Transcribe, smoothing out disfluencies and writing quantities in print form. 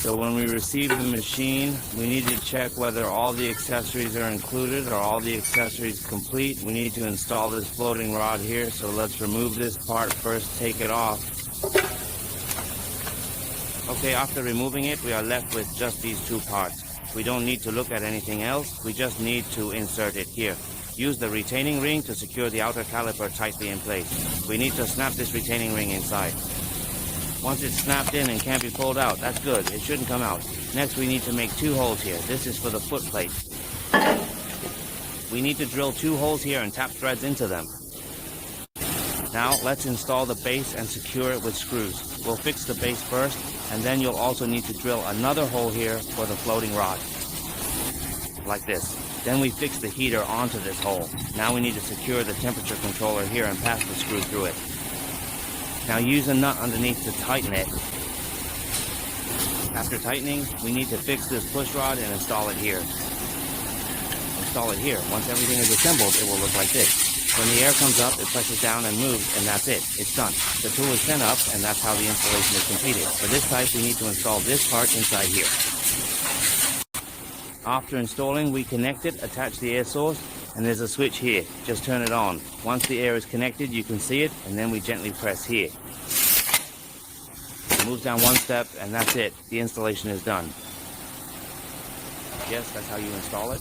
So when we receive the machine, we need to check whether all the accessories are included or all the accessories complete. We need to install this floating rod here, so let's remove this part first, take it off. Okay, after removing it, we are left with just these two parts. We don't need to look at anything else, we just need to insert it here. Use the retaining ring to secure the outer caliper tightly in place. We need to snap this retaining ring inside. Once it's snapped in and can't be pulled out, that's good. It shouldn't come out. Next, we need to make two holes here. This is for the foot plate. We need to drill two holes here and tap threads into them. Now, let's install the base and secure it with screws. We'll fix the base first, and then you'll also need to drill another hole here for the floating rod. Like this. Then we fix the heater onto this hole. Now we need to secure the temperature controller here and pass the screw through it. Now use a nut underneath to tighten it. After tightening, we need to fix this push rod and install it here. Install it here. Once everything is assembled, it will look like this. When the air comes up, it presses down and moves, and that's it. It's done. The tool is sent up, and that's how the installation is completed. For this type, we need to install this part inside here. After installing, we connect it, attach the air source, and there's a switch here. Just turn it on. Once the air is connected, you can see it, and then we gently press here. It moves down one step, and that's it. The installation is done. Yes, that's how you install it.